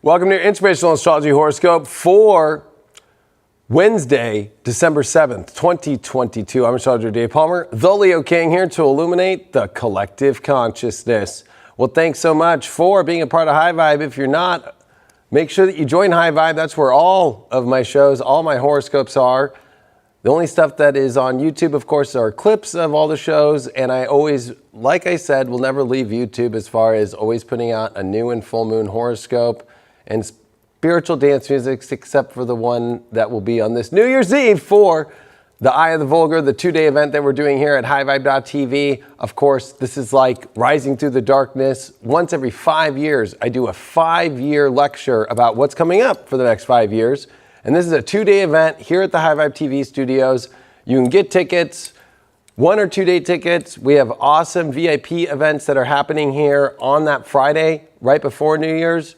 Welcome to your Inspirational Astrology Horoscope for Wednesday, December 7th, 2022. I'm Astrologer Dave Palmer, the Leo King, here to illuminate the collective consciousness. Well, thanks so much for being a part of High Vibe. If you're not, make sure that you join High Vibe. That's where all of my shows, all my horoscopes are. The only stuff that is on YouTube, of course, are clips of all the shows. And I always, like I said, will never leave YouTube as far as always putting out a new and full moon horoscope and spiritual dance music, except for the one that will be on this New Year's Eve for the Eye of the Vulgar, the 2-day event that we're doing here at highvibe.tv. Of course, this is like rising through the darkness. Once every 5 years, I do a 5-year lecture about what's coming up for the next 5 years. And this is a 2-day event here at the High Vibe TV studios. You can get tickets, 1 or 2-day tickets. We have awesome VIP events that are happening here on that Friday, right before New Year's.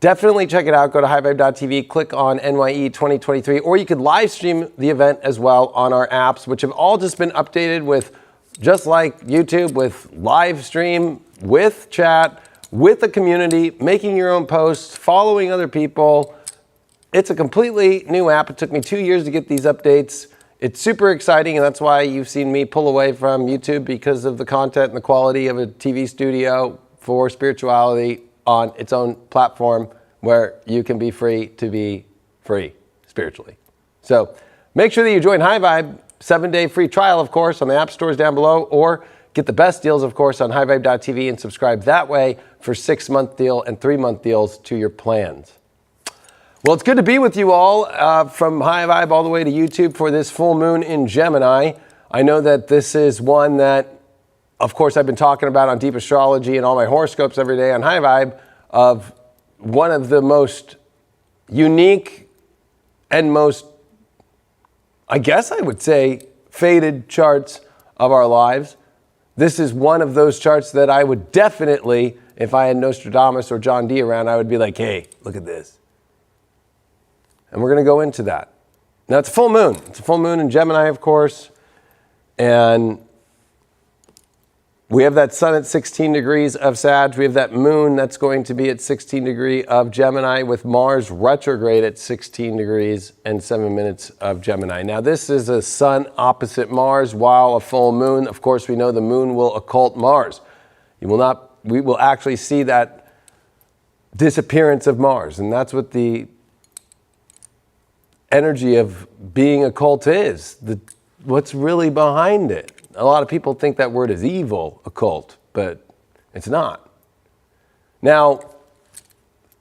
Definitely check it out. Go to highvibe.tv, click on NYE 2023, or you could live stream the event as well on our apps, which have all just been updated with, just like YouTube, with live stream, with chat, with the community, making your own posts, following other people. It's a completely new app. It took me 2 years to get these updates. It's super exciting, and that's why you've seen me pull away from YouTube, because of the content and the quality of a TV studio for spirituality on its own platform where you can be free to be free spiritually. So make sure that you join High Vibe, 7-day free trial, of course, on the app stores down below, or get the best deals, of course, on highvibe.tv and subscribe that way for 6-month deal and 3-month deals to your plans. Well, it's good to be with you all from High Vibe all the way to YouTube for this full moon in Gemini. I know that this is one that, of course, I've been talking about on Deep Astrology and all my horoscopes every day on High Vibe, of one of the most unique and most, I guess I would say, fated charts of our lives. This is one of those charts that I would definitely, if I had Nostradamus or John D around, I would be like, hey, look at this. And we're going to go into that. Now, it's a full moon. It's a full moon in Gemini, of course. And we have that sun at 16 degrees of Sag. We have that moon that's going to be at 16 degrees of Gemini, with Mars retrograde at 16 degrees and 7 minutes of Gemini. Now, this is a sun opposite Mars while a full moon. Of course, we know the moon will occult Mars. We will actually see that disappearance of Mars. And that's what the energy of being occult is, what's really behind it. A lot of people think that word is evil, occult, but it's not. Now,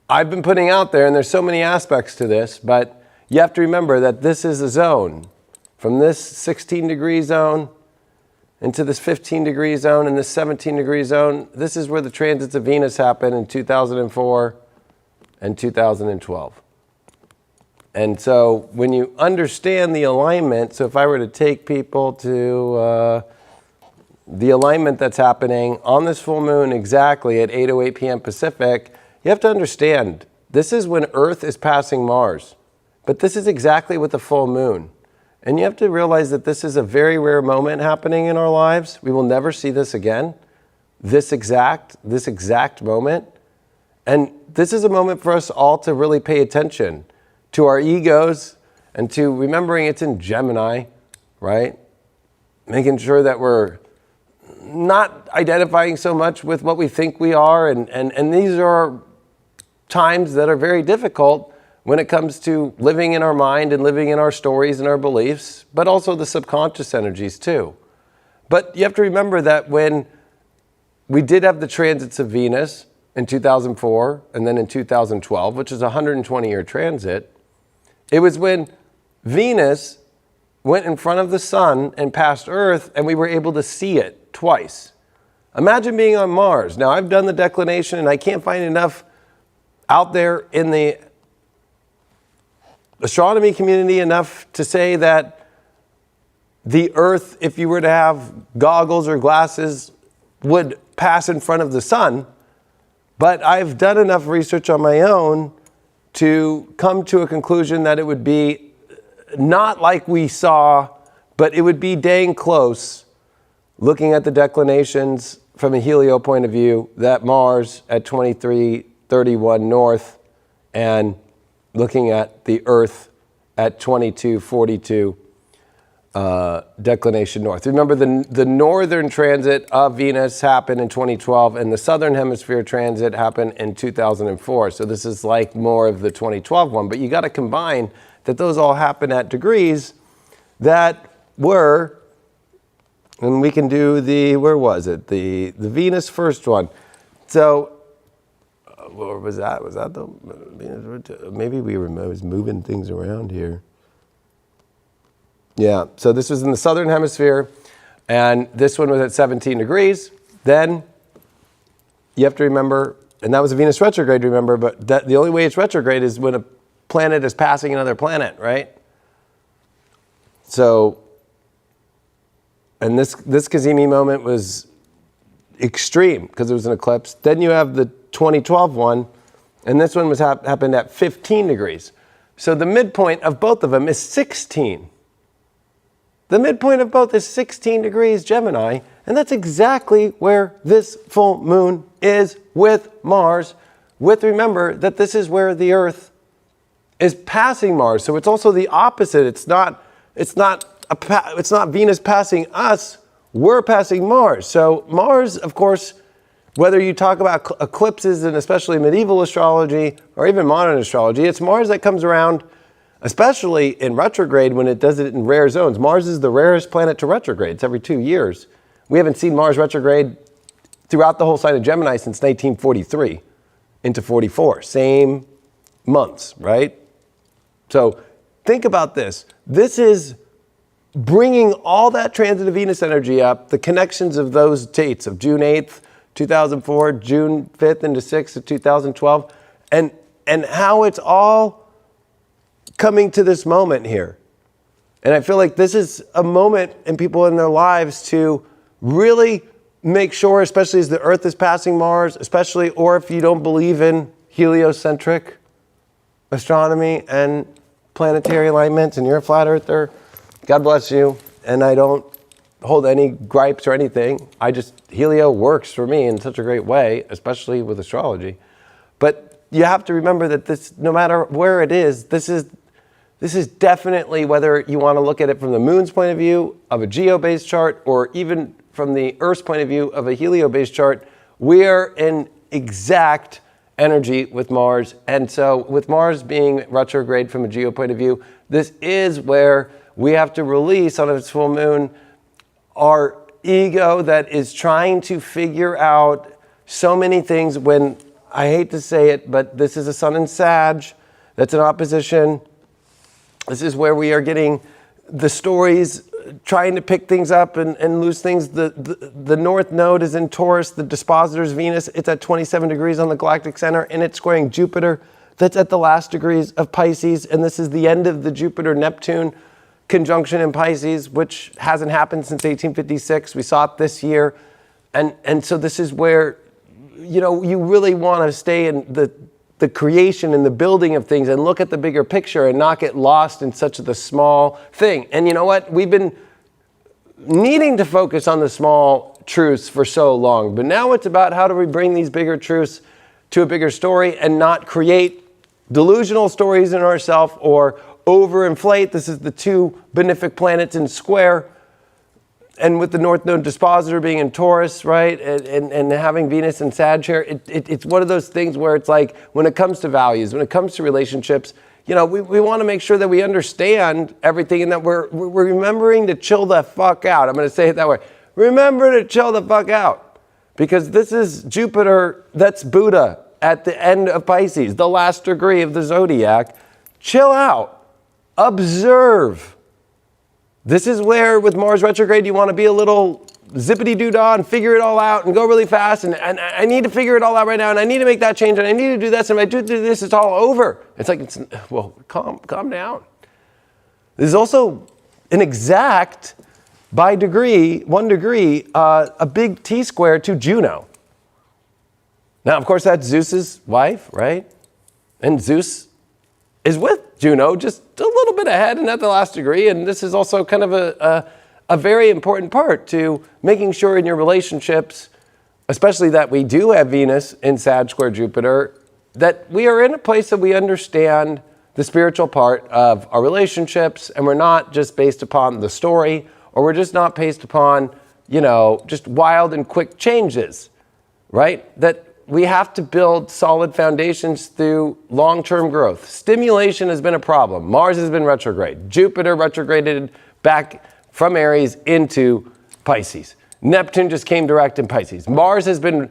I've been putting out there, and there's so many aspects to this, but you have to remember that this is a zone. From this 16 degree zone into this 15 degree zone and this 17 degree zone, this is where the transits of Venus happened in 2004 and 2012. And so when you understand the alignment, so if I were to take people to the alignment that's happening on this full moon exactly at 8:08 p.m. Pacific, you have to understand this is when Earth is passing Mars. But this is exactly with the full moon. And you have to realize that this is a very rare moment happening in our lives. We will never see this again, this exact moment. And this is a moment for us all to really pay attention to our egos, and to remembering it's in Gemini, right? Making sure that we're not identifying so much with what we think we are. And these are times that are very difficult when it comes to living in our mind and living in our stories and our beliefs, but also the subconscious energies too. But you have to remember that when we did have the transits of Venus in 2004 and then in 2012, which is a 120-year transit, it was when Venus went in front of the sun and passed Earth, and we were able to see it twice. Imagine being on Mars. Now, I've done the declination, and I can't find enough out there in the astronomy community enough to say that the Earth, if you were to have goggles or glasses, would pass in front of the sun. But I've done enough research on my own to come to a conclusion that it would be not like we saw, but it would be dang close, looking at the declinations from a helio point of view, that Mars at 2331 north and looking at the Earth at 2242 declination north. Remember, the northern transit of Venus happened in 2012, and the southern hemisphere transit happened in 2004. So this is like more of the 2012 one, but you got to combine that those all happen at degrees that were, and we can do the, where was it? The Venus first one. So, where was that? Was that the Venus? Maybe I was moving things around here. Yeah, so this was in the southern hemisphere, and this one was at 17 degrees. Then you have to remember, and that was a Venus retrograde, remember, but the only way it's retrograde is when a planet is passing another planet, right? So, and this Kazemi moment was extreme because it was an eclipse. Then you have the 2012 one, and this one was happened at 15 degrees. So the midpoint of both of them is 16. The midpoint of both is 16 degrees Gemini, and that's exactly where this full moon is with Mars, remember that this is where the Earth is passing Mars. So it's also the opposite. It's not Venus passing us, we're passing Mars. So Mars, of course, whether you talk about eclipses and especially medieval astrology or even modern astrology, it's Mars that comes around, especially in retrograde when it does it in rare zones. Mars is the rarest planet to retrograde. It's every 2 years. We haven't seen Mars retrograde throughout the whole sign of Gemini since 1943 into 44. Same months, right? So think about this. This is bringing all that transit of Venus energy up, the connections of those dates of June 8th, 2004, June 5th into 6th of 2012, and how it's all coming to this moment here. And I feel like this is a moment in people in their lives to really make sure, especially as the Earth is passing Mars, especially, or if you don't believe in heliocentric astronomy and planetary alignments and you're a flat earther, God bless you. And I don't hold any gripes or anything. Helio works for me in such a great way, especially with astrology. But you have to remember that this, no matter where it is, this is definitely, whether you want to look at it from the moon's point of view of a geo-based chart or even from the Earth's point of view of a helio-based chart, we are in exact energy with Mars. And so with Mars being retrograde from a geo point of view, this is where we have to release on its full moon our ego that is trying to figure out so many things when, I hate to say it, but this is a sun in Sag, that's an opposition. This is where we are getting the stories, trying to pick things up and lose things. The North Node is in Taurus, the dispositor is Venus. It's at 27 degrees on the galactic center, and it's squaring Jupiter. That's at the last degrees of Pisces, and this is the end of the Jupiter-Neptune conjunction in Pisces, which hasn't happened since 1856. We saw it this year. And so this is where, you really want to stay in the creation and the building of things and look at the bigger picture and not get lost in such the small thing. And you know what? We've been needing to focus on the small truths for so long, but now it's about how do we bring these bigger truths to a bigger story and not create delusional stories in ourselves or overinflate. This is the two benefic planets in square, and with the North Node dispositor being in Taurus, right, and having Venus in Sag here, it's one of those things where it's like, when it comes to values, when it comes to relationships, we want to make sure that we understand everything and that we're remembering to chill the fuck out. I'm going to say it that way. Remember to chill the fuck out, because this is Jupiter, that's Buddha at the end of Pisces, the last degree of the zodiac. Chill out. Observe. This is where, with Mars retrograde, you want to be a little zippity-doo-dah and figure it all out and go really fast. And I need to figure it all out right now. And I need to make that change. And I need to do this. And if I do this, it's all over. It's like, well, calm down. This is also an exact, by degree, 1 degree, a big T-square to Juno. Now, of course, that's Zeus's wife, right? And Zeus is with Juno, just a little bit ahead and at the last degree. And this is also kind of a very important part to making sure in your relationships, especially that we do have Venus in Sag square Jupiter, that we are in a place that we understand the spiritual part of our relationships, and we're not just based upon the story, or we're just not based upon, just wild and quick changes, right? That we have to build solid foundations through long-term growth. Stimulation has been a problem. Mars has been retrograde. Jupiter retrograded back from Aries into Pisces. Neptune just came direct in Pisces. Mars has been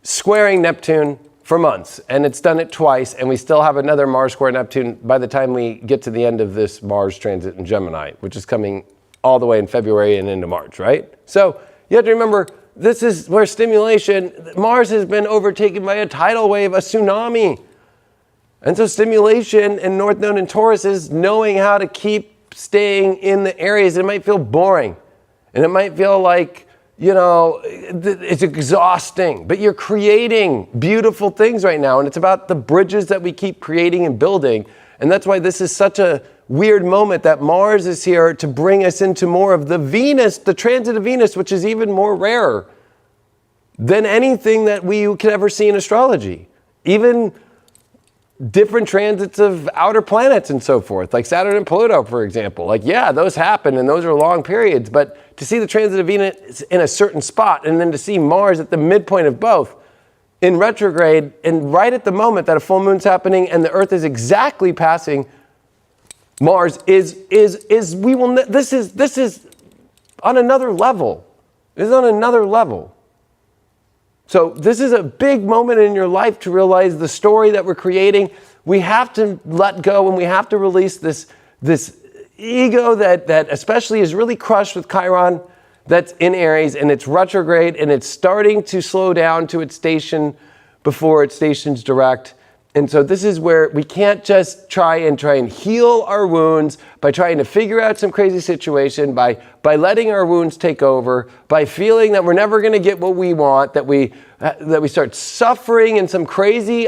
squaring Neptune for months, and it's done it twice, and we still have another Mars square Neptune by the time we get to the end of this Mars transit in Gemini, which is coming all the way in February and into March, right? So you have to remember, this is where stimulation, Mars has been overtaken by a tidal wave, a tsunami. And so stimulation in North Node and Taurus is knowing how to keep staying in the areas. It might feel boring, and it might feel like, it's exhausting, but you're creating beautiful things right now. And it's about the bridges that we keep creating and building. And that's why this is such a weird moment that Mars is here to bring us into more of the Venus, the transit of Venus, which is even more rare than anything that we could ever see in astrology. Even different transits of outer planets and so forth, like Saturn and Pluto, for example. Like, yeah, those happen and those are long periods, but to see the transit of Venus in a certain spot and then to see Mars at the midpoint of both in retrograde and right at the moment that a full moon's happening and the Earth is exactly passing Mars this is on another level. This is on another level. So this is a big moment in your life to realize the story that we're creating. We have to let go and we have to release this ego that especially is really crushed with Chiron that's in Aries, and it's retrograde and it's starting to slow down to its station before it stations direct. And so this is where we can't just try and heal our wounds by trying to figure out some crazy situation, by letting our wounds take over, by feeling that we're never going to get what we want, that we start suffering in some crazy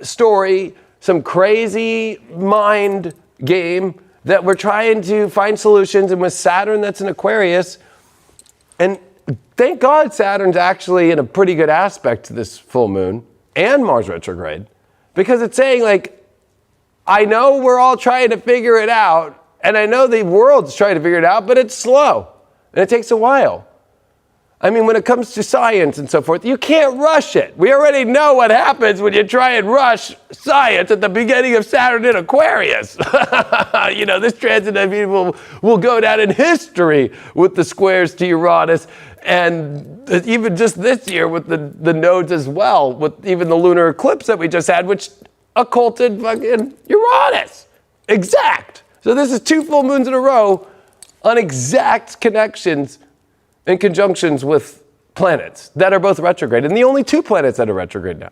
story, some crazy mind game that we're trying to find solutions. And with Saturn that's in Aquarius, and thank God Saturn's actually in a pretty good aspect to this full moon and Mars retrograde. Because it's saying, like, I know we're all trying to figure it out, and I know the world's trying to figure it out, but it's slow, and it takes a while. I mean, when it comes to science and so forth, you can't rush it. We already know what happens when you try and rush science at the beginning of Saturn in Aquarius. This transit will go down in history with the squares to Uranus, and even just this year with the nodes as well, with even the lunar eclipse that we just had, which occulted fucking Uranus. Exact. So this is 2 full moons in a row on exact connections and conjunctions with planets that are both retrograde, and the only 2 planets that are retrograde now.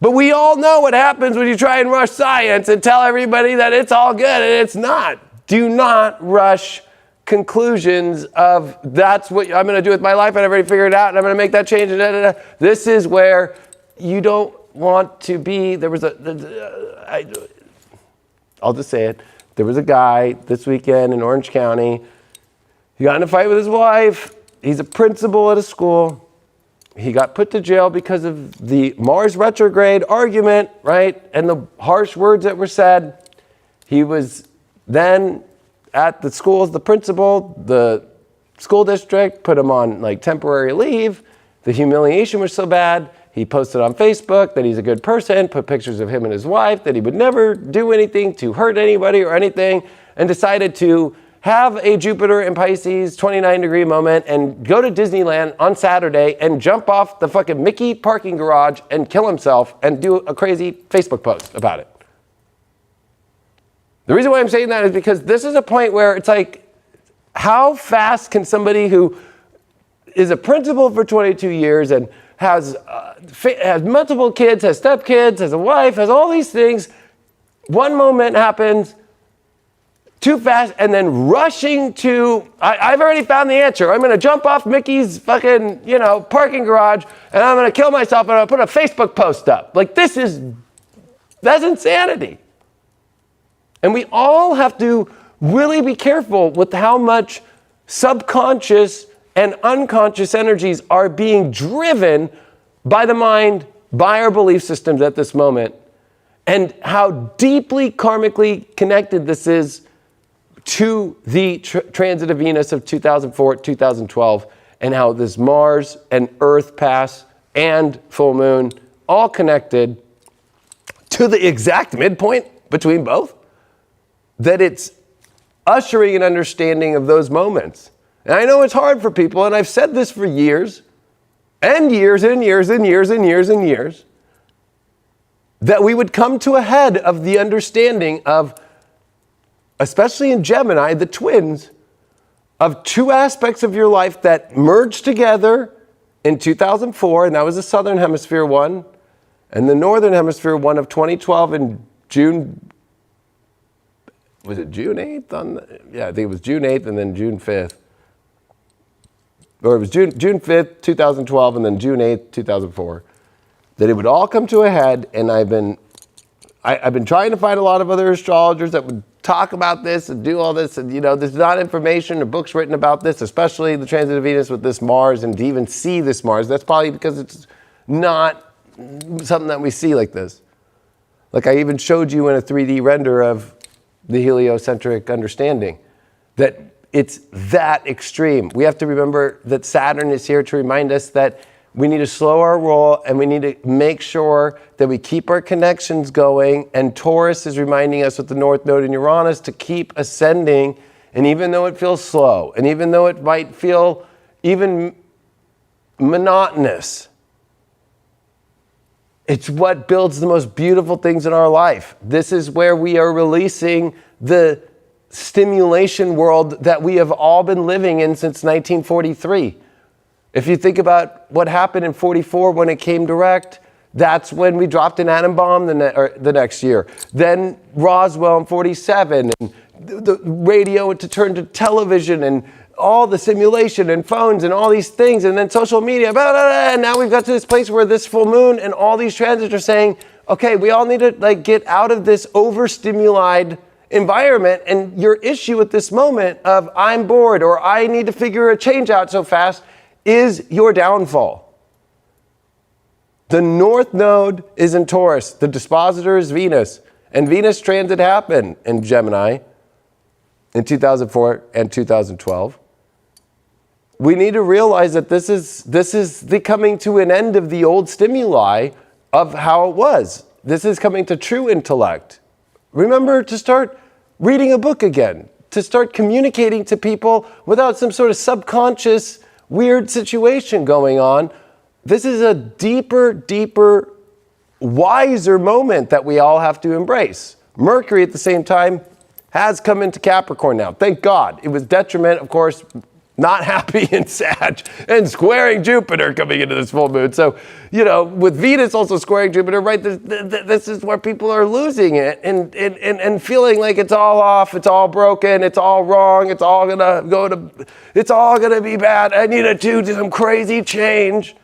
But we all know what happens when you try and rush science and tell everybody that it's all good, and it's not. Do not rush conclusions of that's what I'm going to do with my life, and I've already figured it out, and I'm going to make that change. This is where you don't want to be. I'll just say it. There was a guy this weekend in Orange County. He got in a fight with his wife. He's a principal at a school. He got put to jail because of the Mars retrograde argument, right? And the harsh words that were said. He was then at the school as the principal. The school district put him on temporary leave. The humiliation was so bad. He posted on Facebook that he's a good person, put pictures of him and his wife, that he would never do anything to hurt anybody or anything, and decided to have a Jupiter in Pisces 29-degree moment and go to Disneyland on Saturday and jump off the fucking Mickey parking garage and kill himself and do a crazy Facebook post about it. The reason why I'm saying that is because this is a point where it's like, how fast can somebody who is a principal for 22 years and has multiple kids, has stepkids, has a wife, has all these things, one moment happens, too fast, and then rushing to, I've already found the answer. I'm going to jump off Mickey's fucking, parking garage, and I'm going to kill myself, and I'm going to put a Facebook post up. That's insanity. And we all have to really be careful with how much subconscious and unconscious energies are being driven by the mind by our belief systems at this moment, and how deeply karmically connected this is to the transit of Venus of 2004, 2012, and how this Mars and Earth pass and full moon all connected to the exact midpoint between both, that it's ushering an understanding of those moments. And I know it's hard for people, and I've said this for years, and years and years and years and years and years, that we would come to a head of the understanding of, especially in Gemini, the twins, of two aspects of your life that merged together in 2004, and that was the Southern Hemisphere one, and the Northern Hemisphere one of 2012 in June, was it June 8th? Yeah, I think it was June 8th and then June 5th. Or it was June 5th, 2012, and then June 8th, 2004. That it would all come to a head, and I've been trying to find a lot of other astrologers that would talk about this and do all this, and there's not information or books written about this, especially the transit of Venus with this Mars, and to even see this Mars. That's probably because it's not something that we see like this. Like I even showed you in a 3D render of the heliocentric understanding, that it's that extreme. We have to remember that Saturn is here to remind us that we need to slow our roll, and we need to make sure that we keep our connections going. And Taurus is reminding us with the North Node in Uranus to keep ascending. And even though it feels slow, and even though it might feel even monotonous, it's what builds the most beautiful things in our life. This is where we are releasing the stimulation world that we have all been living in since 1943. If you think about what happened in 44 when it came direct, that's when we dropped an atom bomb the next year. Then Roswell in 47, and the radio to turn to television, and all the simulation and phones and all these things, and then social media, blah, blah, blah, and now we've got to this place where this full moon and all these transits are saying, okay, we all need to get out of this overstimulated environment, and your issue at this moment of I'm bored or I need to figure a change out so fast is your downfall. The North Node is in Taurus. The dispositor is Venus. And Venus transit happened in Gemini in 2004 and 2012. We need to realize that this is the coming to an end of the old stimuli of how it was. This is coming to true intellect. Remember to start reading a book again, to start communicating to people without some sort of subconscious weird situation going on. This is a deeper, wiser moment that we all have to embrace. Mercury at the same time has come into Capricorn now. Thank God. It was detriment, of course, not happy in Sag and squaring Jupiter coming into this full moon. So, with Venus also squaring Jupiter, right, this is where people are losing it and feeling like it's all off, it's all broken, it's all wrong, it's all gonna be bad. I need to do some crazy change.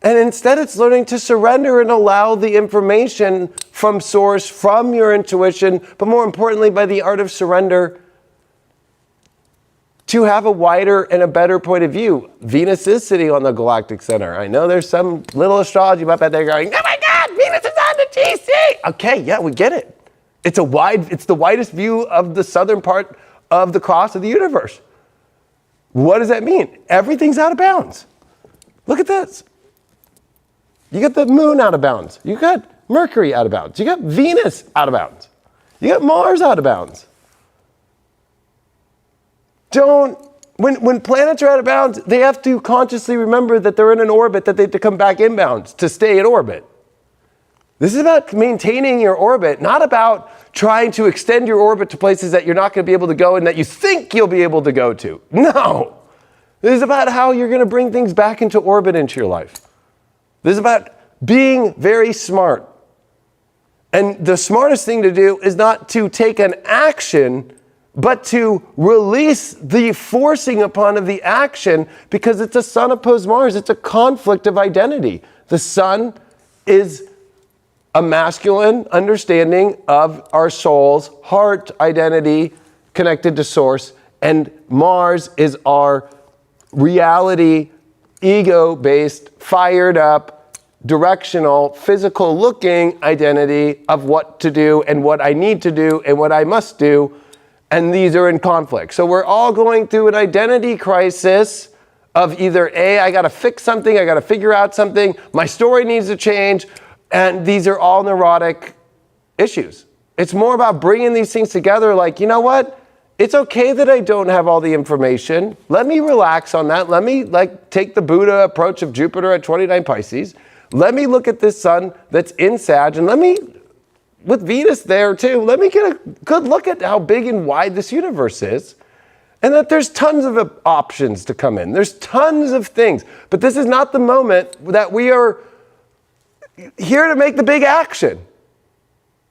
And instead it's learning to surrender and allow the information from source, from your intuition, but more importantly, by the art of surrender, to have a wider and a better point of view. Venus is sitting on the galactic center. I know there's some little astrology up out there going, oh my God, Venus is on the GC. Okay, yeah, we get it. It's the widest view of the southern part of the cross of the universe. What does that mean? Everything's out of bounds. Look at this. You got the moon out of bounds. You got Mercury out of bounds. You got Venus out of bounds. You got Mars out of bounds. When planets are out of bounds, they have to consciously remember that they're in an orbit, that they have to come back inbounds to stay in orbit. This is about maintaining your orbit, not about trying to extend your orbit to places that you're not going to be able to go and that you think you'll be able to go to. No. This is about how you're going to bring things back into orbit into your life. This is about being very smart. And the smartest thing to do is not to take an action, but to release the forcing upon of the action, because it's a sun opposed Mars. It's a conflict of identity. The sun is a masculine understanding of our soul's heart identity connected to source, and Mars is our reality, ego-based, fired up, directional, physical looking identity of what to do and what I need to do and what I must do. And these are in conflict. So we're all going through an identity crisis of either A, I got to fix something, I got to figure out something, my story needs to change, and these are all neurotic issues. It's more about bringing these things together like, you know what? It's okay that I don't have all the information. Let me relax on that. Let me take the Buddha approach of Jupiter at 29 Pisces. Let me look at this sun that's in Sag, and let me, with Venus there too, let me get a good look at how big and wide this universe is. And that there's tons of options to come in. There's tons of things. But this is not the moment that we are here to make the big action.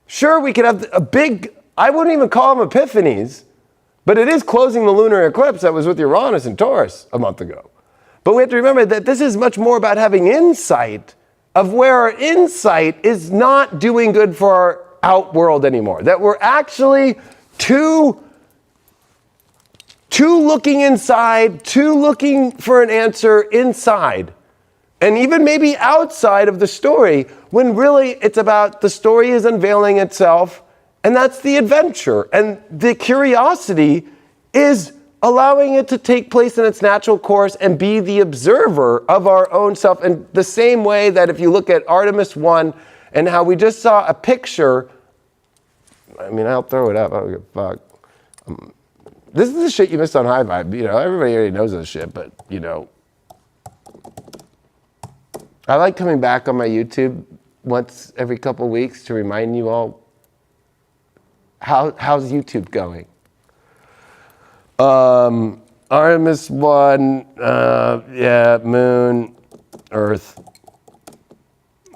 Sure, we could have a big, I wouldn't even call them epiphanies, but it is closing the lunar eclipse that was with Uranus and Taurus a month ago. But we have to remember that this is much more about having insight of where our insight is not doing good for our outworld anymore. That we're actually too looking inside, too looking for an answer inside, and even maybe outside of the story, when really it's about the story is unveiling itself, and that's the adventure. And the curiosity is allowing it to take place in its natural course and be the observer of our own self. In the same way that if you look at Artemis 1 and how we just saw a picture, I mean, I'll throw it up, I don't give a fuck. This is the shit you missed on High Vibe. You know, everybody already knows this shit, but, you know. I like coming back on my YouTube once every couple weeks to remind you all, how's YouTube going? Artemis 1, yeah, Moon, Earth,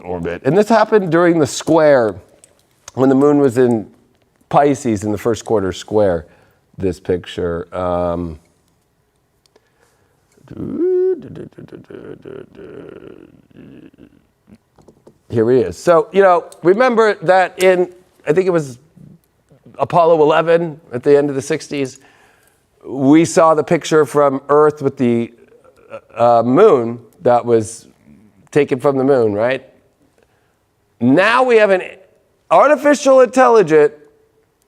orbit. And this happened during the square, when the Moon was in Pisces in the first quarter square. This picture. Here he is. So, you know, remember that in, I think it was Apollo 11 at the end of the 60s, we saw the picture from Earth with the moon that was taken from the moon, right? Now we have an artificial intelligent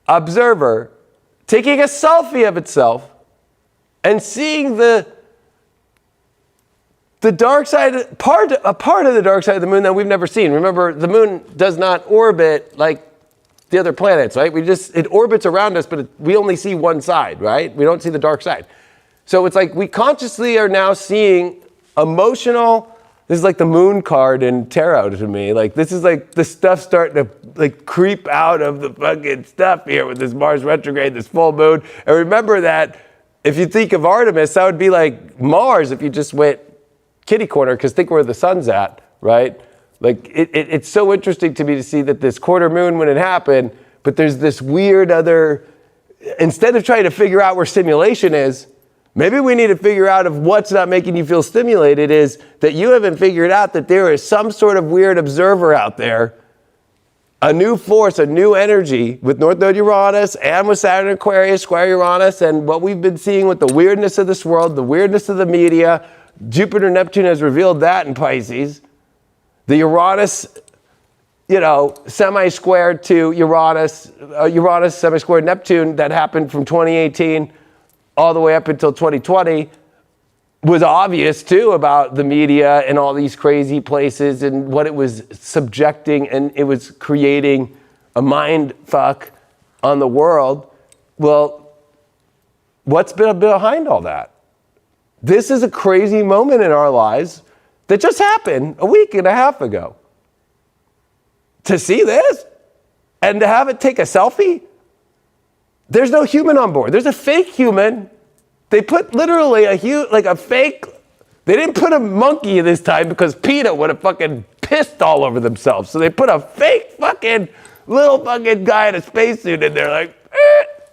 observer taking a selfie of itself and seeing the dark side, a part of the dark side of the moon that we've never seen. Remember, the moon does not orbit like the other planets, right? It orbits around us, but we only see one side, right? We don't see the dark side. So it's like we consciously are now seeing emotional, this is like the moon card in tarot to me. Like, this is like the stuff starting to like creep out of the fucking stuff here with this Mars retrograde, this full moon. And remember that if you think of Artemis, that would be like Mars if you just went kitty corner, because think where the sun's at, right? Like, it's so interesting to me to see that this quarter moon when it happened, but there's this weird other, instead of trying to figure out where stimulation is, maybe we need to figure out if what's not making you feel stimulated is that you haven't figured out that there is some sort of weird observer out there, a new force, a new energy with North Node Uranus and with Saturn Aquarius, square Uranus, and what we've been seeing with the weirdness of this world, the weirdness of the media. Jupiter, Neptune has revealed that in Pisces. The Uranus, you know, semi-squared to Uranus, Uranus semi-squared Neptune that happened from 2018 all the way up until 2020 was obvious too about the media and all these crazy places and what it was subjecting, and it was creating a mind fuck on the world. Well, what's been behind all that? This is a crazy moment in our lives that just happened a week and a half ago. To see this and to have it take a selfie, there's no human on board. There's a fake human. They put literally a fake, they didn't put a monkey this time because PETA would have fucking pissed all over themselves. So they put a fake fucking little fucking guy in a spacesuit in there like,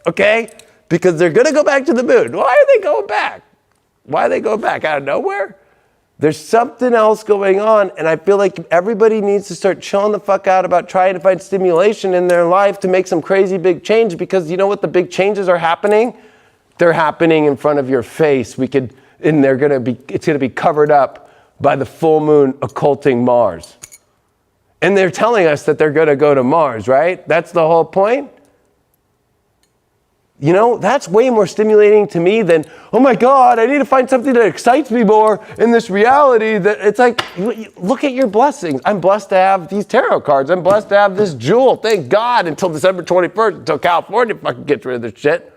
okay? Because they're gonna go back to the moon. Why are they going back? Why are they going back? Out of nowhere? There's something else going on, and I feel like everybody needs to start chilling the fuck out about trying to find stimulation in their life to make some crazy big change, because you know what the big changes are happening? They're happening in front of your face. It's gonna be covered up by the full moon occulting Mars. And they're telling us that they're going to go to Mars, right? That's the whole point. You know, that's way more stimulating to me than, oh my God, I need to find something that excites me more in this reality. That it's like, look at your blessings. I'm blessed to have these tarot cards. I'm blessed to have this jewel. Thank God until December 21st, until California fucking gets rid of this shit.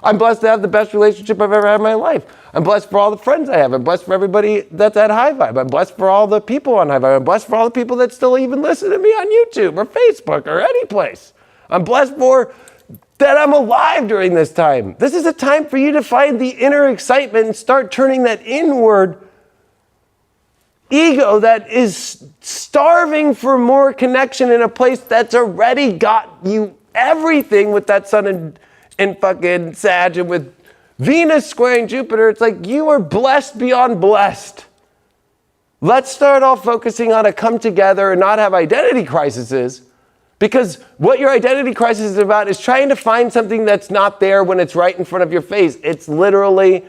I'm blessed to have the best relationship I've ever had in my life. I'm blessed for all the friends I have. I'm blessed for everybody that's at High Vibe. I'm blessed for all the people on High Vibe. I'm blessed for all the people that still even listen to me on YouTube or Facebook or any place. I'm blessed for that I'm alive during this time. This is a time for you to find the inner excitement and start turning that inward ego that is starving for more connection in a place that's already got you everything with that sun and fucking Sag and with Venus squaring Jupiter. It's like you are blessed beyond blessed. Let's start off focusing on a come together and not have identity crises, because what your identity crisis is about is trying to find something that's not there when it's right in front of your face. It's literally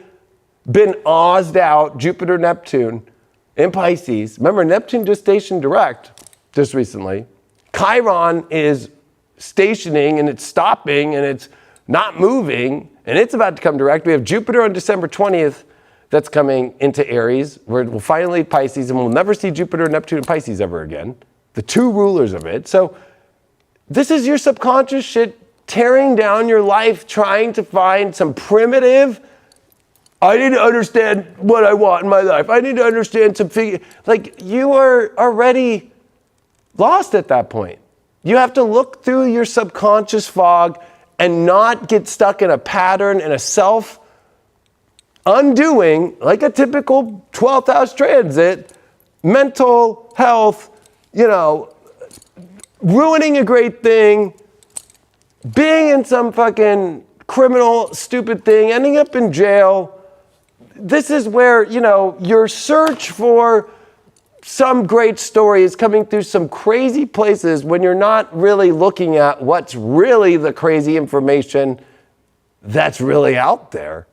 been Ozzed out, Jupiter, Neptune in Pisces. Remember, Neptune just stationed direct just recently. Chiron is stationing and it's stopping and it's not moving, and it's about to come direct. We have Jupiter on December 20th that's coming into Aries, where we'll finally Pisces, and we'll never see Jupiter, Neptune, and Pisces ever again. The two rulers of it. So this is your subconscious shit tearing down your life, trying to find some primitive, I need to understand what I want in my life. I need to understand some figure. Like, you are already lost at that point. You have to look through your subconscious fog and not get stuck in a pattern and a self-undoing, like a typical 12th house transit, mental health, you know, ruining a great thing, being in some fucking criminal, stupid thing, ending up in jail. This is where, you know, your search for some great story is coming through some crazy places when you're not really looking at what's really the crazy information that's really out there.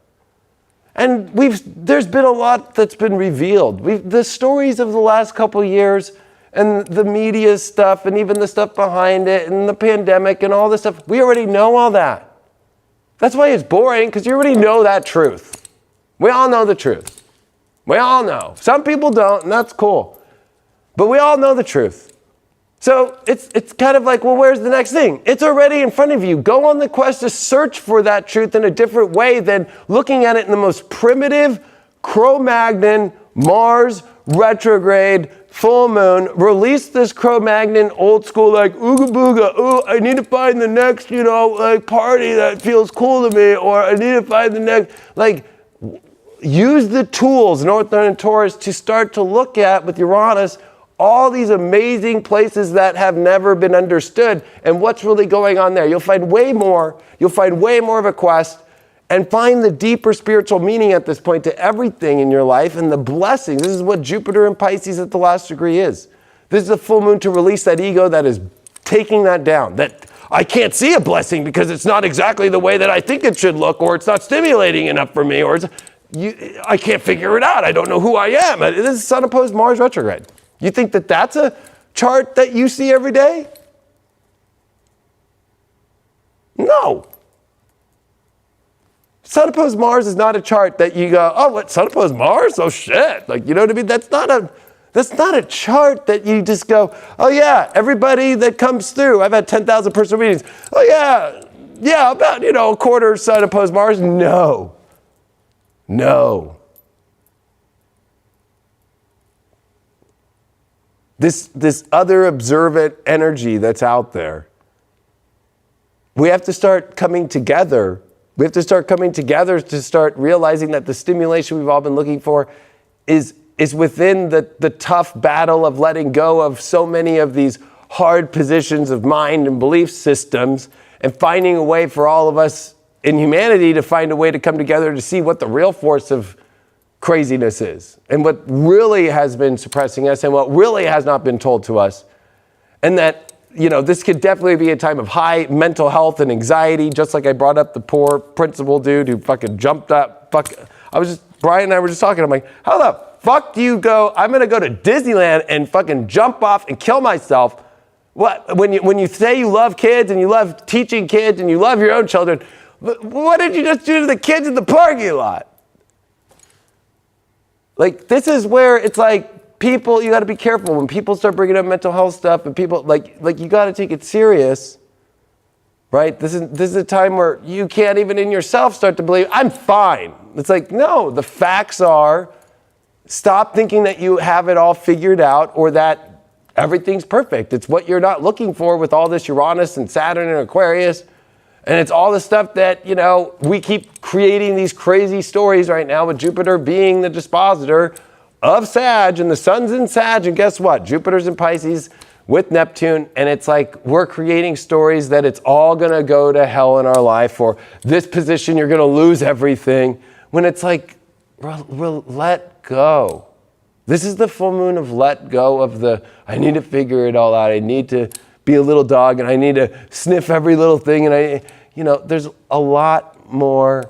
And there's been a lot that's been revealed. The stories of the last couple of years and the media stuff and even the stuff behind it and the pandemic and all this stuff, we already know all that. That's why it's boring, because you already know that truth. We all know the truth. We all know. Some people don't, and that's cool. But we all know the truth. So it's kind of like, well, where's the next thing? It's already in front of you. Go on the quest to search for that truth in a different way than looking at it in the most primitive, Cro-Magnon, Mars, retrograde, full moon. Release this Cro-Magnon old school, like, ooga booga, ooh, I need to find the next, you know, like, party that feels cool to me, or I need to find the next, like, use the tools, North Node and Taurus, to start to look at, with Uranus, all these amazing places that have never been understood and what's really going on there. You'll find way more. You'll find way more of a quest and find the deeper spiritual meaning at this point to everything in your life and the blessings. This is what Jupiter and Pisces at the last degree is. This is a full moon to release that ego that is taking that down. That I can't see a blessing because it's not exactly the way that I think it should look, or it's not stimulating enough for me, or I can't figure it out. I don't know who I am. This is Sun opposed Mars retrograde. You think that that's a chart that you see every day? No. Sun opposed Mars is not a chart that you go, oh, what, Sun opposed Mars? Oh shit. Like, you know what I mean? That's not a chart that you just go, oh yeah, everybody that comes through. I've had 10,000 personal readings. Oh yeah, about, you know, a quarter Sun opposed Mars. No. This other observant energy that's out there. We have to start coming together. We have to start coming together to start realizing that the stimulation we've all been looking for is within the tough battle of letting go of so many of these hard positions of mind and belief systems, and finding a way for all of us in humanity to find a way to come together to see what the real force of craziness is, and what really has been suppressing us, and what really has not been told to us. And that, you know, this could definitely be a time of high mental health and anxiety, just like I brought up the poor principal dude who fucking jumped up. Brian and I were just talking, I'm like, how the fuck do you go, I'm gonna go to Disneyland and fucking jump off and kill myself? What, when you say you love kids and you love teaching kids and you love your own children, what did you just do to the kids in the parking lot? Like, this is where it's like, people, you gotta be careful when people start bringing up mental health stuff and people, like you gotta take it serious, right? This is a time where you can't even in yourself start to believe, I'm fine. It's like, no, the facts are, stop thinking that you have it all figured out or that everything's perfect. It's what you're not looking for with all this Uranus and Saturn and Aquarius. And it's all the stuff that, you know, we keep creating these crazy stories right now with Jupiter being the dispositor of Sag, and the sun's in Sag, and guess what? Jupiter's in Pisces with Neptune, and it's like we're creating stories that it's all gonna go to hell in our life, or this position you're gonna lose everything, when it's like, we'll let go. This is the full moon of let go of the, I need to figure it all out. I need to be a little dog and I need to sniff every little thing. And there's a lot more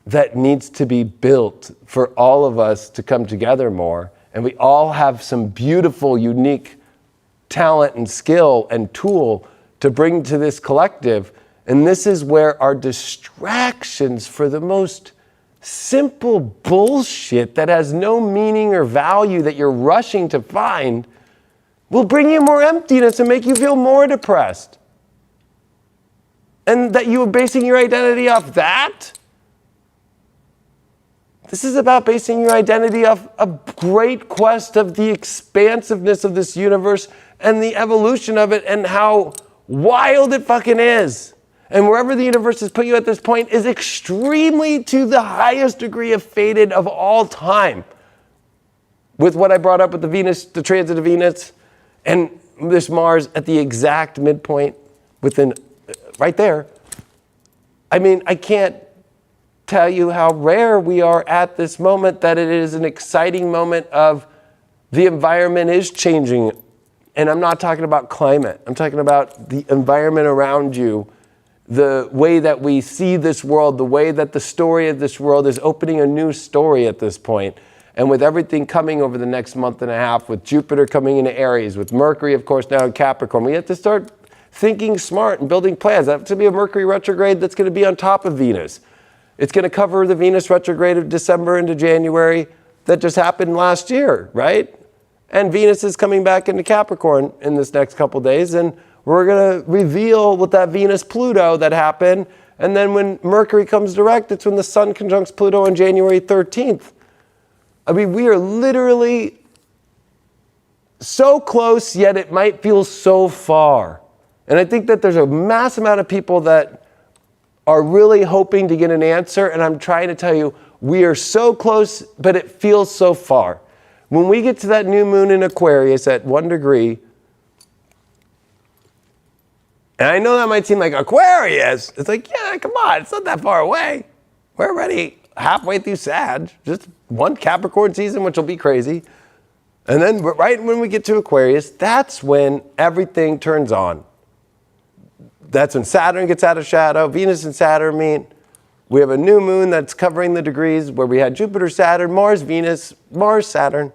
that needs to be built for all of us to come together more. And we all have some beautiful, unique talent and skill and tool to bring to this collective. And this is where our distractions for the most simple bullshit that has no meaning or value that you're rushing to find will bring you more emptiness and make you feel more depressed. And that you are basing your identity off that? This is about basing your identity off a great quest of the expansiveness of this universe and the evolution of it and how wild it fucking is. And wherever the universe has put you at this point is extremely to the highest degree of fated of all time. With what I brought up with the Venus, the transit of Venus, and this Mars at the exact midpoint within, right there. I mean, I can't tell you how rare we are at this moment, that it is an exciting moment of the environment is changing. And I'm not talking about climate. I'm talking about the environment around you. The way that we see this world, the way that the story of this world is opening a new story at this point. And with everything coming over the next month and a half, with Jupiter coming into Aries, with Mercury, of course, now in Capricorn, we have to start thinking smart and building plans. That's going to be a Mercury retrograde that's going to be on top of Venus. It's going to cover the Venus retrograde of December into January that just happened last year, right? And Venus is coming back into Capricorn in this next couple days, and we're going to reveal with that Venus-Pluto that happened. And then when Mercury comes direct, it's when the Sun conjuncts Pluto on January 13th. I mean, we are literally so close, yet it might feel so far. And I think that there's a mass amount of people that are really hoping to get an answer. And I'm trying to tell you, we are so close, but it feels so far. When we get to that new moon in Aquarius at 1 degree, and I know that might seem like Aquarius. It's like, yeah, come on, it's not that far away. We're already halfway through Sag, just one Capricorn season, which will be crazy. And then right when we get to Aquarius, that's when everything turns on. That's when Saturn gets out of shadow. Venus and Saturn meet. We have a new moon that's covering the degrees where we had Jupiter, Saturn, Mars, Venus, Mars, Saturn.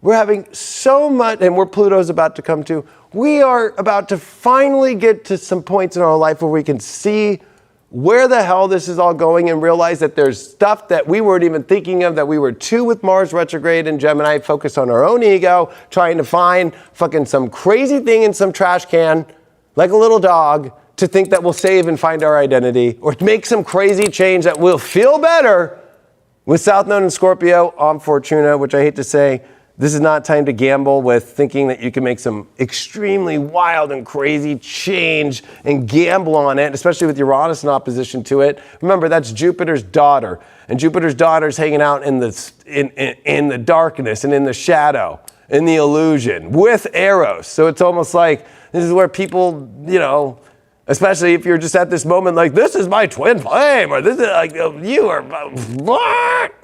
We're having so much, and where Pluto's about to come to, we are about to finally get to some points in our life where we can see where the hell this is all going and realize that there's stuff that we weren't even thinking of, that we were too with Mars retrograde and Gemini, focused on our own ego, trying to find fucking some crazy thing in some trash can, like a little dog, to think that we'll save and find our identity, or to make some crazy change that will feel better with South Node and Scorpio on Fortuna, which I hate to say, this is not time to gamble with thinking that you can make some extremely wild and crazy change and gamble on it, especially with Uranus in opposition to it. Remember, that's Jupiter's daughter, and Jupiter's daughter is hanging out in the darkness and in the shadow, in the illusion, with Eros. So it's almost like this is where people, especially if you're just at this moment like, this is my twin flame, or this is like, you are, what?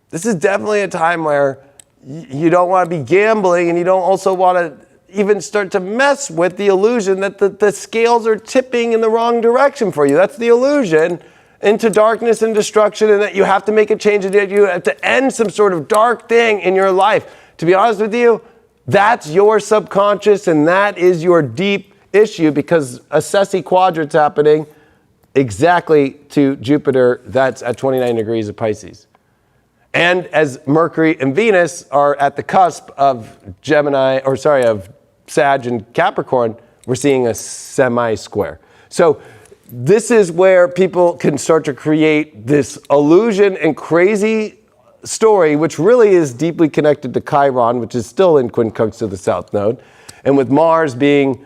This is definitely a time where you don't want to be gambling, and you don't also want to, even start to mess with the illusion that the scales are tipping in the wrong direction for you. That's the illusion into darkness and destruction, and that you have to make a change, and that you have to end some sort of dark thing in your life. To be honest with you, that's your subconscious, and that is your deep issue, because a Ceci quadrant's happening exactly to Jupiter. That's at 29 degrees of Pisces. And as Mercury and Venus are at the cusp of of Sag and Capricorn, we're seeing a semi-square. So this is where people can start to create this illusion and crazy story, which really is deeply connected to Chiron, which is still in quincunx of the South Node. And with Mars being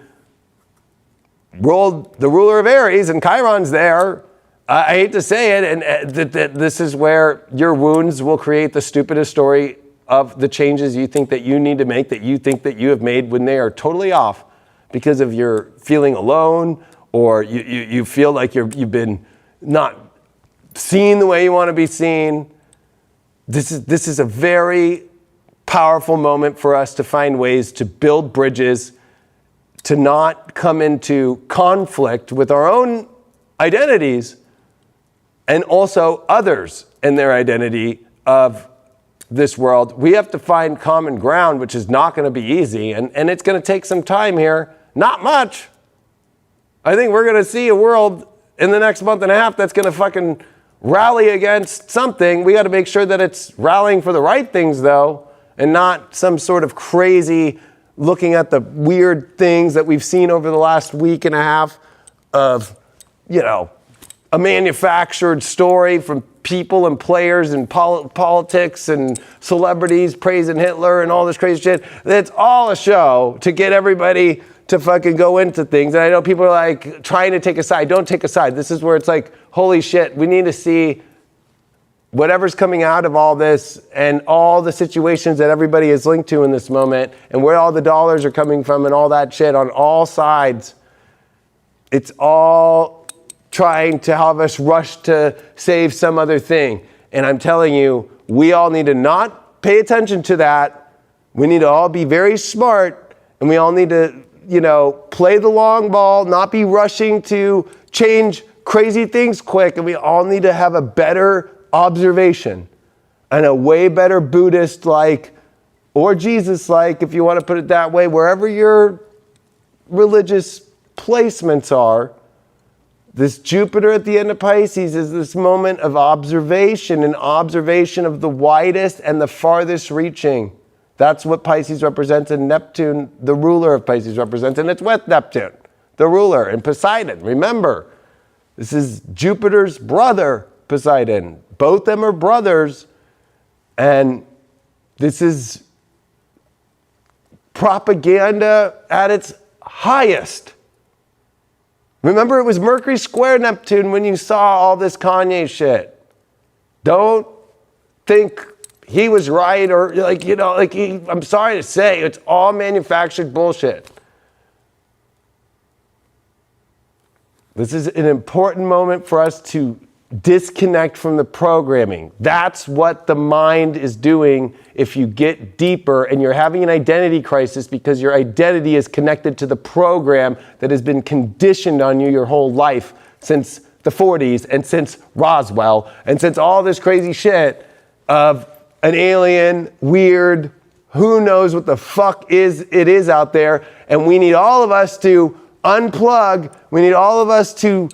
the ruler of Aries, and Chiron's there, I hate to say it, and this is where your wounds will create the stupidest story of the changes you think that you need to make, that you think that you have made, when they are totally off because of your feeling alone, or you feel like you've been not seen the way you want to be seen. This is a very powerful moment for us to find ways to build bridges, to not come into conflict with our own identities and also others and their identity of this world. We have to find common ground, which is not going to be easy, and it's going to take some time here. Not much. I think we're going to see a world in the next month and a half that's going to fucking rally against something. We got to make sure that it's rallying for the right things, though, and not some sort of crazy looking at the weird things that we've seen over the last week and a half of, a manufactured story from people and players and politics and celebrities praising Hitler and all this crazy shit. It's all a show to get everybody to fucking go into things. And I know people are like trying to take a side. Don't take a side. This is where it's like, holy shit, we need to see whatever's coming out of all this and all the situations that everybody is linked to in this moment, and where all the dollars are coming from and all that shit on all sides. It's all trying to have us rush to save some other thing. And I'm telling you, we all need to not pay attention to that. We need to all be very smart, and we all need to, play the long ball, not be rushing to change crazy things quick. And we all need to have a better observation and a way better Buddhist-like, or Jesus-like, if you want to put it that way, wherever your religious placements are. This Jupiter at the end of Pisces is this moment of observation, and observation of the widest and the farthest reaching. That's what Pisces represents, and Neptune, the ruler of Pisces, represents, and it's with Neptune, the ruler, and Poseidon. Remember, this is Jupiter's brother, Poseidon. Both of them are brothers, and this is propaganda at its highest. Remember, it was Mercury square Neptune when you saw all this Kanye shit. Don't think he was right, or I'm sorry to say, it's all manufactured bullshit. This is an important moment for us to disconnect from the programming. That's what the mind is doing if you get deeper and you're having an identity crisis, because your identity is connected to the program that has been conditioned on you your whole life, since the 40s and since Roswell and since all this crazy shit of an alien, weird, who knows what the fuck it is out there. And we need all of us to unplug. We need all of us to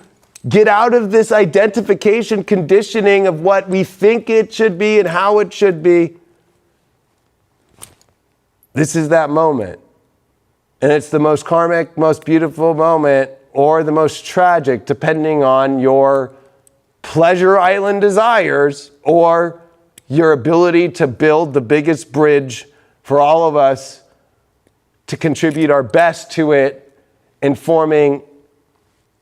get out of this identification conditioning of what we think it should be and how it should be. This is that moment. And it's the most karmic, most beautiful moment, or the most tragic, depending on your pleasure island desires or your ability to build the biggest bridge for all of us to contribute our best to it, informing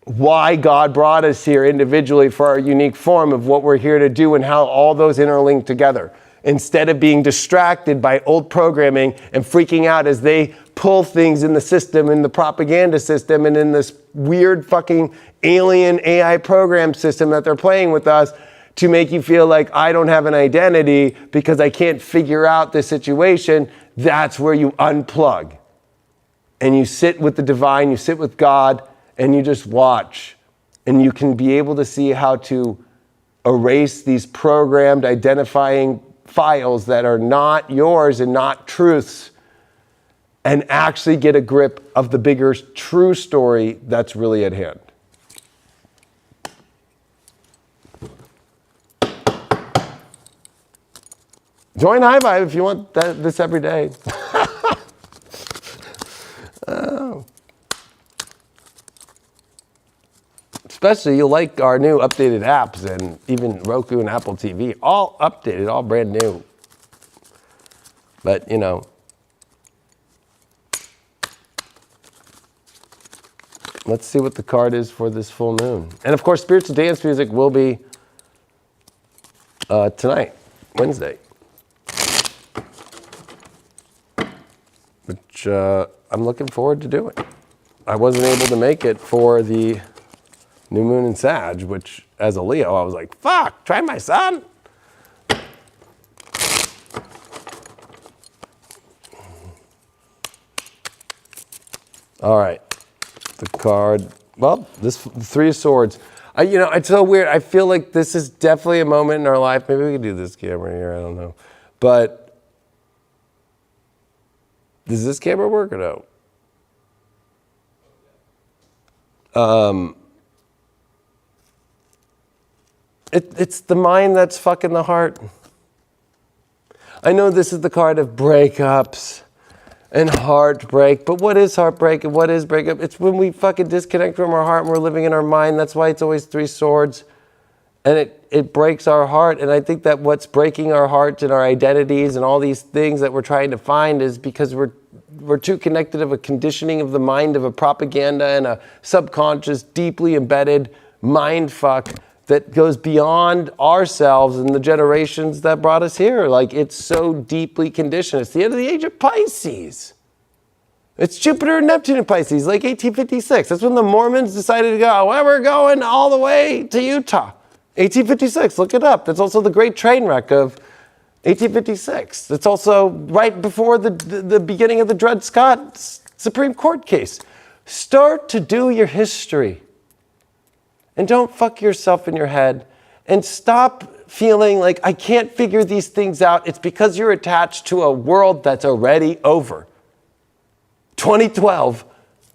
why God brought us here individually for our unique form of what we're here to do and how all those interlink together. Instead of being distracted by old programming and freaking out as they pull things in the system, in the propaganda system, and in this weird fucking alien AI program system that they're playing with us to make you feel like I don't have an identity because I can't figure out this situation. That's where you unplug. and you sit with the divine, you sit with God, and you just watch. And you can be able to see how to erase these programmed identifying files that are not yours and not truths, and actually get a grip of the bigger true story that's really at hand. Join High Vibe if you want this every day. Oh. Especially you'll like our new updated apps, and even Roku and Apple TV, all updated, all brand new. But, you know, let's see what the card is for this full moon. And of course, spiritual dance music will be tonight, Wednesday. Which I'm looking forward to doing. I wasn't able to make it for the new moon in Sag, which as a Leo, I was like, fuck, try my sun. All right, the card, well, this Three of Swords. You know, it's so weird. I feel like this is definitely a moment in our life. Maybe we could do this camera here, I don't know. But does this camera work or no? It's the mind that's fucking the heart. I know this is the card of breakups and heartbreak, but what is heartbreak and what is breakup? It's when we fucking disconnect from our heart and we're living in our mind. That's why it's always Three Swords. And it breaks our heart. And I think that what's breaking our hearts and our identities and all these things that we're trying to find is because we're too connected of a conditioning of the mind, of a propaganda and a subconscious, deeply embedded mind fuck that goes beyond ourselves and the generations that brought us here. Like, it's so deeply conditioned. It's the end of the age of Pisces. It's Jupiter and Neptune in Pisces, like 1856. That's when the Mormons decided to go, well, we're going all the way to Utah. 1856, look it up. That's also the Great Train Wreck of 1856. That's also right before the beginning of the Dred Scott Supreme Court case. Start to do your history. And don't fuck yourself in your head. And stop feeling like, I can't figure these things out. It's because you're attached to a world that's already over. 2012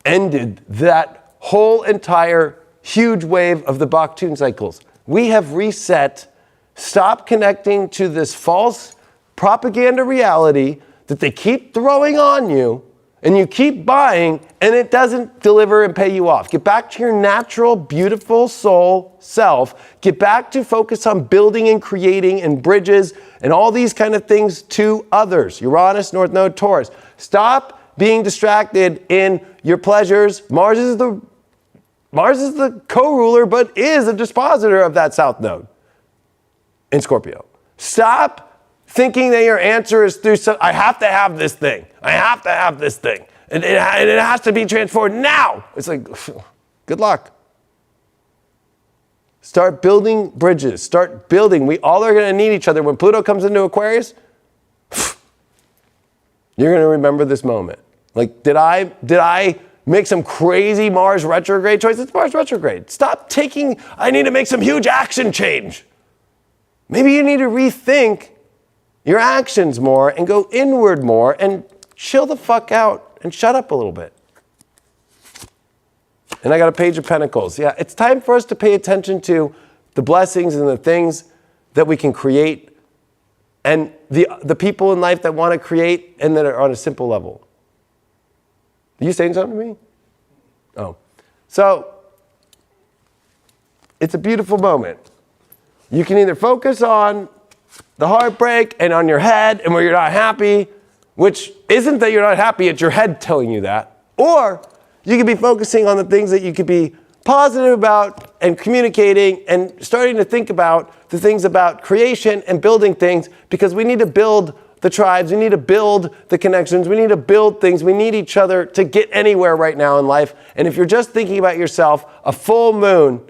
ended that whole entire huge wave of the Baktun cycles. We have reset. Stop connecting to this false propaganda reality that they keep throwing on you, and you keep buying, and it doesn't deliver and pay you off. Get back to your natural, beautiful soul self. Get back to focus on building and creating and bridges and all these kind of things to others. Uranus, North Node, Taurus. Stop being distracted in your pleasures. Mars is the co-ruler, but is a dispositor of that South Node in Scorpio. Stop thinking that your answer is through I have to have this thing. I have to have this thing. And it has to be transformed now. It's like, good luck. Start building bridges. Start building. We all are going to need each other. When Pluto comes into Aquarius, you're going to remember this moment. Like, did I make some crazy Mars retrograde choice? It's Mars retrograde. Stop taking, I need to make some huge action change. Maybe you need to rethink your actions more and go inward more and chill the fuck out and shut up a little bit. And I got a Page of Pentacles. Yeah, it's time for us to pay attention to the blessings and the things that we can create and the people in life that want to create and that are on a simple level. Are you saying something to me? Oh. So, it's a beautiful moment. You can either focus on the heartbreak and on your head and where you're not happy, which isn't that you're not happy, it's your head telling you that. Or you could be focusing on the things that you could be positive about and communicating and starting to think about the things about creation and building things, because we need to build the tribes, we need to build the connections, we need to build things, we need each other to get anywhere right now in life. And if you're just thinking about yourself, a full moon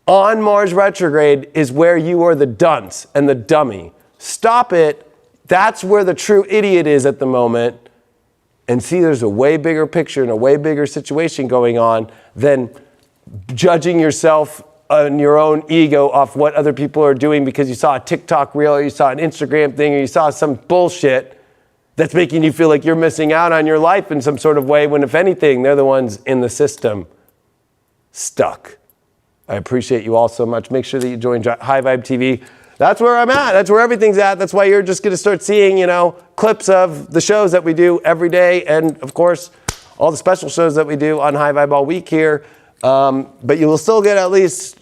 on Mars retrograde is where you are the dunce and the dummy. Stop it. That's where the true idiot is at the moment. and see there's a way bigger picture and a way bigger situation going on than judging yourself on your own ego off what other people are doing because you saw a TikTok reel or you saw an Instagram thing or you saw some bullshit that's making you feel like you're missing out on your life in some sort of way when, if anything, they're the ones in the system stuck. I appreciate you all so much. Make sure that you join High Vibe TV. That's where I'm at. That's where everything's at. That's why you're just going to start seeing, clips of the shows that we do every day. And, of course, all the special shows that we do on High Vibe all week here. But you will still get at least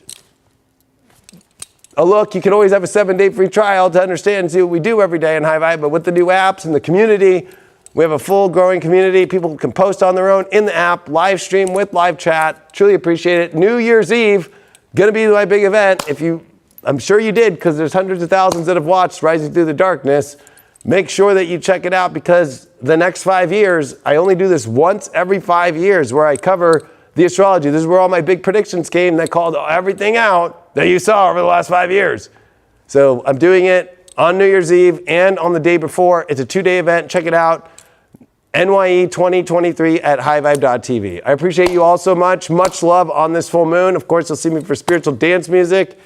a look. You can always have a 7-day free trial to understand and see what we do every day in High Vibe. But with the new apps and the community, we have a full growing community. People can post on their own in the app, live stream with live chat. Truly appreciate it. New Year's Eve, going to be my big event. I'm sure you did, because there's hundreds of thousands that have watched Rising Through the Darkness. Make sure that you check it out, because the next 5 years, I only do this once every 5 years where I cover the astrology. This is where all my big predictions came that called everything out that you saw over the last 5 years. So I'm doing it on New Year's Eve and on the day before. It's a 2-day event. Check it out. NYE 2023 at highvibe.tv. I appreciate you all so much. Much love on this full moon. Of course, you'll see me for spiritual dance music.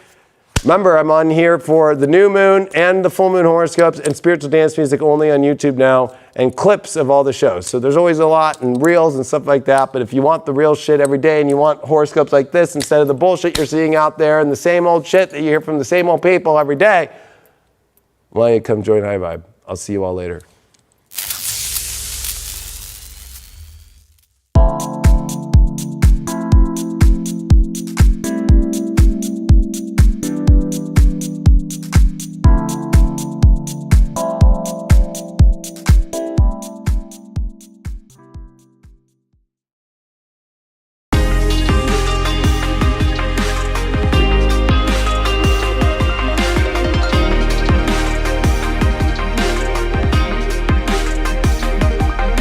Remember, I'm on here for the new moon and the full moon horoscopes and spiritual dance music only on YouTube now, and clips of all the shows. So there's always a lot, and reels and stuff like that. But if you want the real shit every day and you want horoscopes like this instead of the bullshit you're seeing out there and the same old shit that you hear from the same old people every day, why don't you come join High Vibe? I'll see you all later.